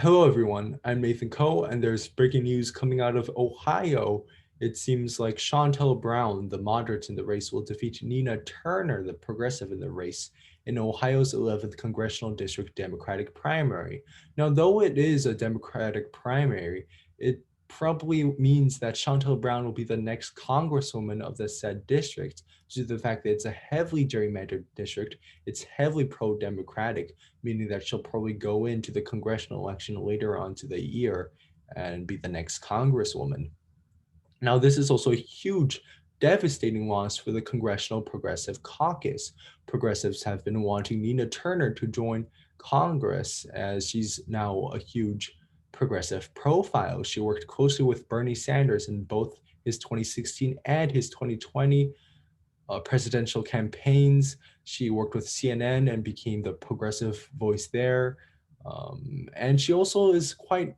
Hello, everyone. I'm Nathan Coe, and there's breaking news coming out of Ohio. It seems like Shontel Brown, the moderate in the race, will defeat Nina Turner, the progressive in the race, in Ohio's 11th congressional district Democratic primary. Now, though it is a Democratic primary, it probably means that Shontel Brown will be the next congresswoman of the said district due to the fact that it's a heavily gerrymandered district. It's heavily pro-democratic, meaning that she'll probably go into the congressional election later on to the year and be the next congresswoman. Now, this is also a huge, devastating loss for the Congressional Progressive Caucus. Progressives have been wanting Nina Turner to join Congress as she's now a huge progressive profile. She worked closely with Bernie Sanders in both his 2016 and his 2020 presidential campaigns. She worked with CNN and became the progressive voice there. And she also is quite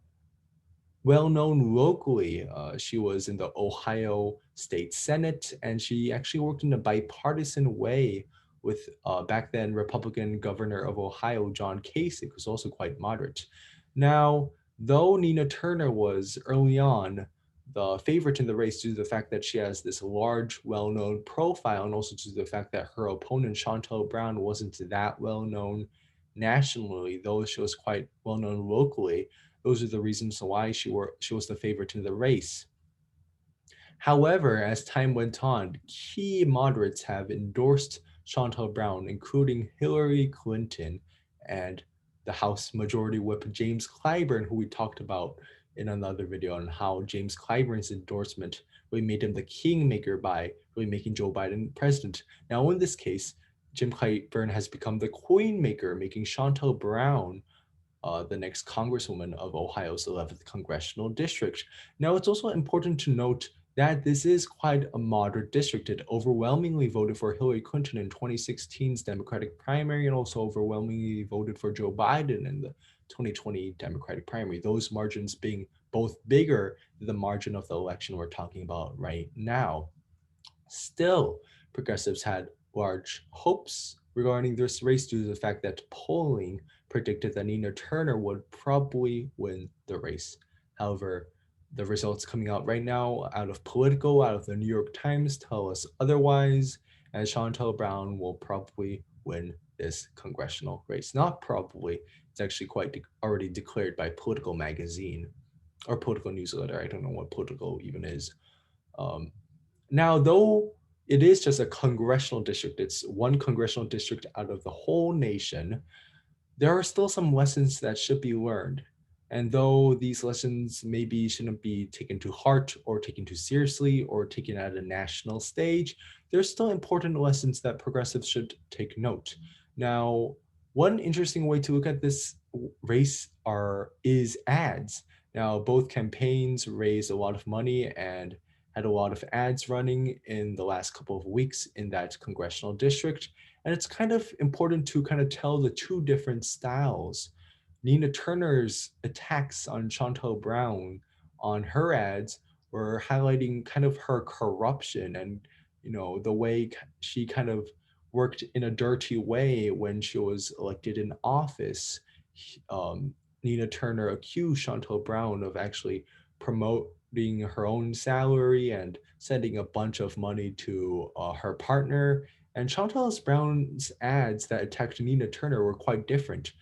well known locally. She was in the Ohio State Senate, and she actually worked in a bipartisan way with back then Republican governor of Ohio, John Kasich, who's also quite moderate. Now, though Nina Turner was early on the favorite in the race due to the fact that she has this large, well known profile, and also due to the fact that her opponent, Shontel Brown, wasn't that well known nationally, though she was quite well known locally. Those are the reasons why she was the favorite in the race. However, as time went on, key moderates have endorsed Shontel Brown, including Hillary Clinton and the House Majority Whip James Clyburn, who we talked about in another video on how James Clyburn's endorsement really made him the kingmaker by really making Joe Biden president. Now, in this case, Jim Clyburn has become the queenmaker, making Shontel Brown the next congresswoman of Ohio's 11th congressional district. Now, it's also important to note that this is quite a moderate district. It overwhelmingly voted for Hillary Clinton in 2016's Democratic primary and also overwhelmingly voted for Joe Biden in the 2020 Democratic primary, those margins being both bigger than the margin of the election we're talking about right now. Still, progressives had large hopes regarding this race due to the fact that polling predicted that Nina Turner would probably win the race. However, the results coming out right now out of Politico, out of the New York Times, tell us otherwise, and Shontel Brown will probably win this congressional race. Not probably, it's actually already declared by Political magazine or Political newsletter. I don't know what Political even is. Um, Now, though it is just a congressional district, it's one congressional district out of the whole nation, there are still some lessons that should be learned. And though these lessons maybe shouldn't be taken to heart or taken too seriously or taken at a national stage, there's still important lessons that progressives should take note. Now, one interesting way to look at this race is ads. Now, both campaigns raised a lot of money and had a lot of ads running in the last couple of weeks in that congressional district. And it's kind of important to kind of tell the two different styles. Nina Turner's attacks on Shontel Brown on her ads were highlighting kind of her corruption and the way she kind of worked in a dirty way when she was elected in office. Nina Turner accused Shontel Brown of actually promoting her own salary and sending a bunch of money to her partner. And Shontel Brown's ads that attacked Nina Turner were quite different.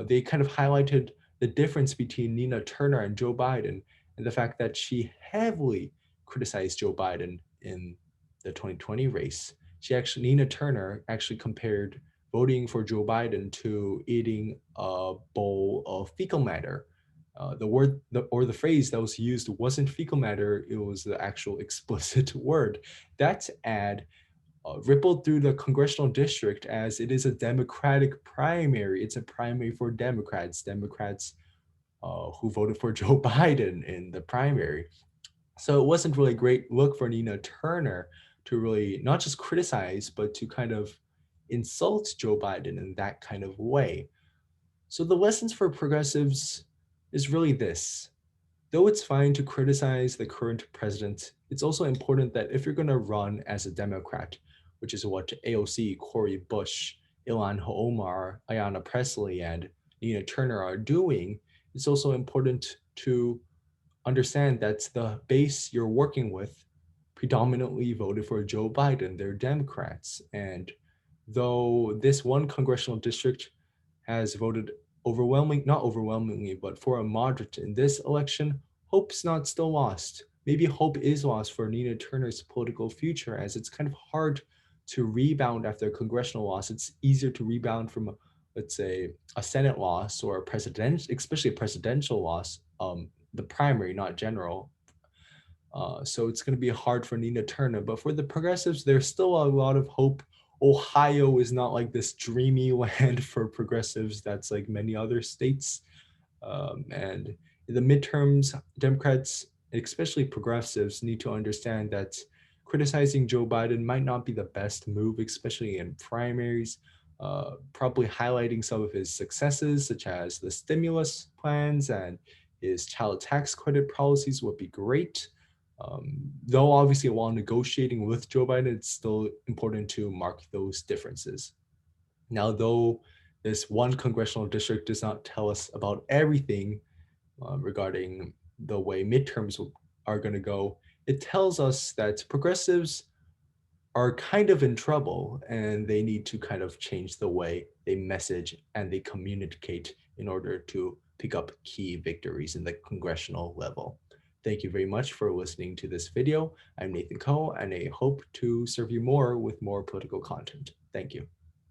They kind of highlighted the difference between Nina Turner and Joe Biden and the fact that she heavily criticized Joe Biden in the 2020 race. Nina Turner actually compared voting for Joe Biden to eating a bowl of fecal matter. The phrase that was used wasn't fecal matter, it was the actual explicit word. That ad rippled through the congressional district as it is a Democratic primary. It's a primary for Democrats who voted for Joe Biden in the primary. So it wasn't really a great look for Nina Turner to really not just criticize, but to kind of insult Joe Biden in that kind of way. So the lessons for progressives is really this. Though it's fine to criticize the current president, it's also important that if you're going to run as a Democrat, which is what AOC, Cory Bush, Ilhan Omar, Ayanna Pressley, and Nina Turner are doing, it's also important to understand that the base you're working with predominantly voted for Joe Biden. They're Democrats. And though this one congressional district has voted not overwhelmingly, but for a moderate in this election, hope's not still lost. Maybe hope is lost for Nina Turner's political future, as it's kind of hard to rebound after a congressional loss. It's easier to rebound from, let's say, a Senate loss or a especially a presidential loss, the primary, not general. So it's going to be hard for Nina Turner. But for the progressives, there's still a lot of hope. Ohio is not like this dreamy land for progressives that's like many other states. And in the midterms, Democrats, especially progressives, need to understand that criticizing Joe Biden might not be the best move, especially in primaries. Probably highlighting some of his successes, such as the stimulus plans and his child tax credit policies, would be great. Though obviously while negotiating with Joe Biden, it's still important to mark those differences. Now, though this one congressional district does not tell us about everything regarding the way midterms are going to go, it tells us that progressives are kind of in trouble and they need to kind of change the way they message and they communicate in order to pick up key victories in the congressional level. Thank you very much for listening to this video. I'm Nathan Ko, and I hope to serve you more with more political content. Thank you.